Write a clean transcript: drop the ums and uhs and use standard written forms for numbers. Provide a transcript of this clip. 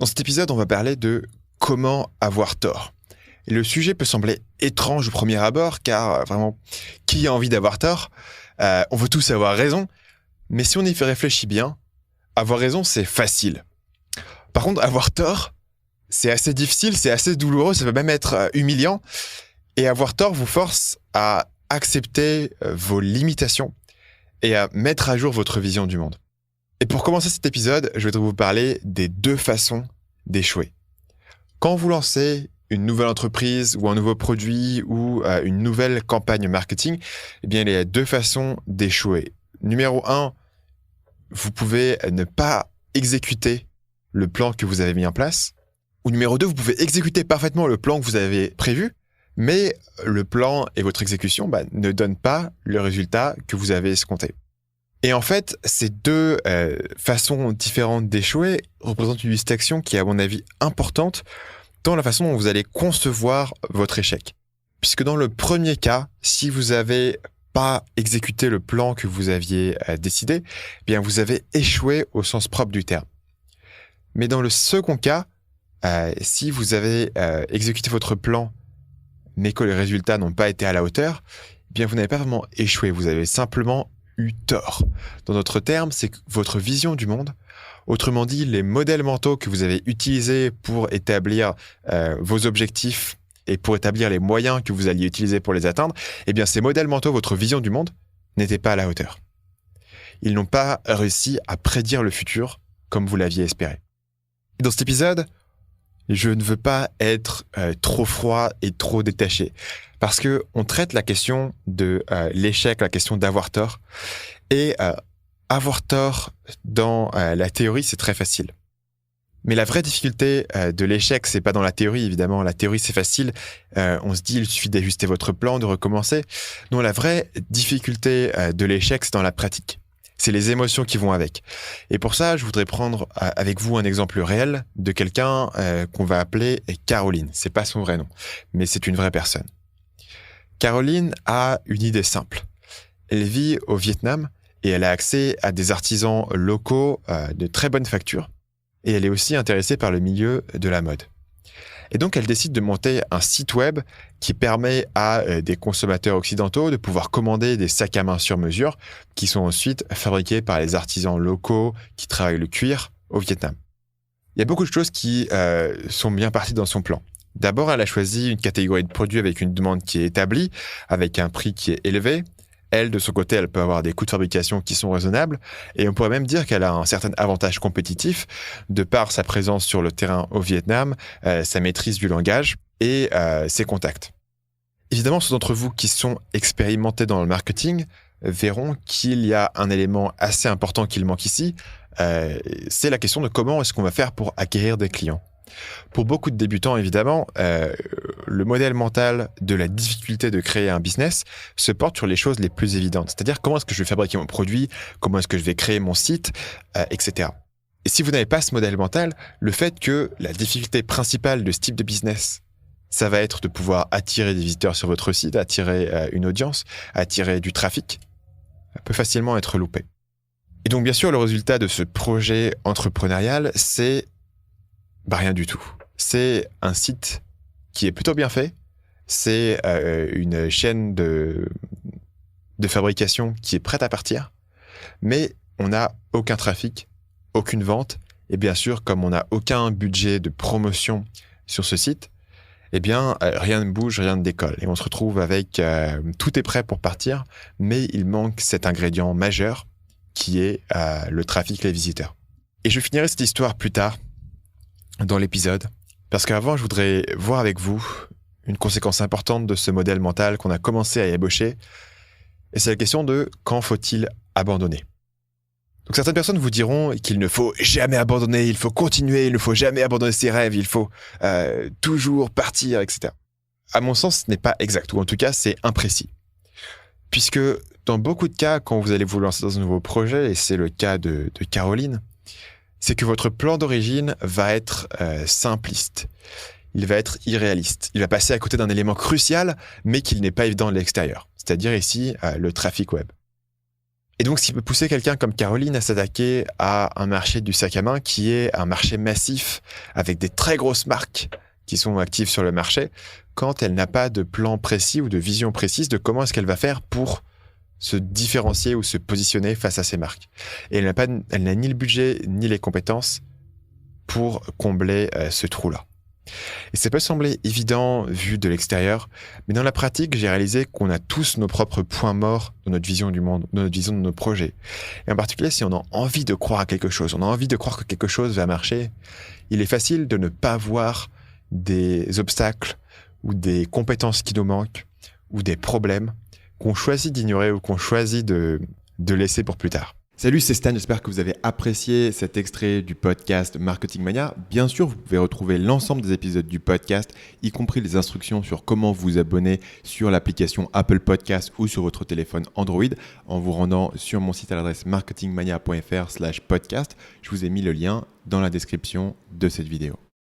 Dans cet épisode, on va parler de comment avoir tort. Et le sujet peut sembler étrange au premier abord, car vraiment, qui a envie d'avoir tort? On veut tous avoir raison, mais si on y réfléchit bien, avoir raison, c'est facile. Par contre, avoir tort, c'est assez difficile, c'est assez douloureux, ça peut même être humiliant. Et avoir tort vous force à accepter vos limitations et à mettre à jour votre vision du monde. Et pour commencer cet épisode, je voudrais vous parler des 2 façons d'échouer. Quand vous lancez une nouvelle entreprise ou un nouveau produit ou une nouvelle campagne marketing, eh bien, il y a 2 façons d'échouer. Numéro 1, vous pouvez ne pas exécuter le plan que vous avez mis en place. Ou numéro 2, vous pouvez exécuter parfaitement le plan que vous avez prévu, mais le plan et votre exécution ne donnent pas le résultat que vous avez escompté. Et en fait, ces 2 façons différentes d'échouer représentent une distinction qui est, à mon avis, importante dans la façon dont vous allez concevoir votre échec. Puisque dans le premier cas, si vous n'avez pas exécuté le plan que vous aviez décidé, eh bien vous avez échoué au sens propre du terme. Mais dans le second cas, si vous avez exécuté votre plan, mais que les résultats n'ont pas été à la hauteur, eh bien vous n'avez pas vraiment échoué, vous avez simplement eu tort. Dans d'autres termes, c'est que votre vision du monde, autrement dit, les modèles mentaux que vous avez utilisés pour établir vos objectifs et pour établir les moyens que vous alliez utiliser pour les atteindre, eh bien ces modèles mentaux, votre vision du monde, n'étaient pas à la hauteur. Ils n'ont pas réussi à prédire le futur comme vous l'aviez espéré. Et dans cet épisode, je ne veux pas être trop froid et trop détaché, parce que on traite la question de l'échec, la question d'avoir tort, et avoir tort dans la théorie, c'est très facile. Mais la vraie difficulté de l'échec, c'est pas dans la théorie, évidemment. La théorie, c'est facile. On se dit, il suffit d'ajuster votre plan, de recommencer. Non, la vraie difficulté de l'échec, c'est dans la pratique. C'est les émotions qui vont avec. Et pour ça, je voudrais prendre avec vous un exemple réel de quelqu'un qu'on va appeler Caroline. C'est pas son vrai nom, mais c'est une vraie personne. Caroline a une idée simple. Elle vit au Vietnam et elle a accès à des artisans locaux de très bonne facture. Et elle est aussi intéressée par le milieu de la mode. Et donc, elle décide de monter un site web qui permet à des consommateurs occidentaux de pouvoir commander des sacs à main sur mesure qui sont ensuite fabriqués par les artisans locaux qui travaillent le cuir au Vietnam. Il y a beaucoup de choses qui sont bien parties dans son plan. D'abord, elle a choisi une catégorie de produits avec une demande qui est établie, avec un prix qui est élevé. Elle, de son côté, elle peut avoir des coûts de fabrication qui sont raisonnables et on pourrait même dire qu'elle a un certain avantage compétitif de par sa présence sur le terrain au Vietnam, sa maîtrise du langage et ses contacts. Évidemment, ceux d'entre vous qui sont expérimentés dans le marketing verront qu'il y a un élément assez important qui manque ici, c'est la question de comment est-ce qu'on va faire pour acquérir des clients. Pour beaucoup de débutants, évidemment, le modèle mental de la difficulté de créer un business se porte sur les choses les plus évidentes. C'est-à-dire comment est-ce que je vais fabriquer mon produit, comment est-ce que je vais créer mon site, etc. Et si vous n'avez pas ce modèle mental, le fait que la difficulté principale de ce type de business, ça va être de pouvoir attirer des visiteurs sur votre site, attirer une audience, attirer du trafic, peut facilement être loupé. Et donc, bien sûr, le résultat de ce projet entrepreneurial, c'est rien du tout. C'est un site qui est plutôt bien fait. C'est une chaîne de fabrication qui est prête à partir. Mais on n'a aucun trafic, aucune vente. Et bien sûr, comme on n'a aucun budget de promotion sur ce site, eh bien, rien ne bouge, rien ne décolle. Et on se retrouve avec tout est prêt pour partir, mais il manque cet ingrédient majeur qui est le trafic, les visiteurs. Et je finirai cette histoire plus tard dans l'épisode, parce qu'avant, je voudrais voir avec vous une conséquence importante de ce modèle mental qu'on a commencé à ébaucher, et c'est la question de quand faut-il abandonner. Donc certaines personnes vous diront qu'il ne faut jamais abandonner, il faut continuer, il ne faut jamais abandonner ses rêves, il faut toujours partir, etc. À mon sens, ce n'est pas exact, ou en tout cas, c'est imprécis. Puisque dans beaucoup de cas, quand vous allez vous lancer dans un nouveau projet, et c'est le cas de Caroline, c'est que votre plan d'origine va être simpliste. Il va être irréaliste. Il va passer à côté d'un élément crucial, mais qu'il n'est pas évident de l'extérieur. C'est-à-dire ici, le trafic web. Et donc, ce qui peut pousser quelqu'un comme Caroline à s'attaquer à un marché du sac à main qui est un marché massif avec des très grosses marques qui sont actives sur le marché quand elle n'a pas de plan précis ou de vision précise de comment est-ce qu'elle va faire pour se différencier ou se positionner face à ces marques. Et elle n'a ni le budget ni les compétences pour combler ce trou-là. Et ça peut sembler évident vu de l'extérieur, mais dans la pratique, j'ai réalisé qu'on a tous nos propres points morts dans notre vision du monde, dans notre vision de nos projets. Et en particulier, si on a envie de croire à quelque chose, on a envie de croire que quelque chose va marcher, il est facile de ne pas voir des obstacles ou des compétences qui nous manquent ou des problèmes qu'on choisit d'ignorer ou qu'on choisit de laisser pour plus tard. Salut, c'est Stan, j'espère que vous avez apprécié cet extrait du podcast Marketing Mania. Bien sûr, vous pouvez retrouver l'ensemble des épisodes du podcast, y compris les instructions sur comment vous abonner sur l'application Apple Podcast ou sur votre téléphone Android en vous rendant sur mon site à l'adresse marketingmania.fr/podcast. Je vous ai mis le lien dans la description de cette vidéo.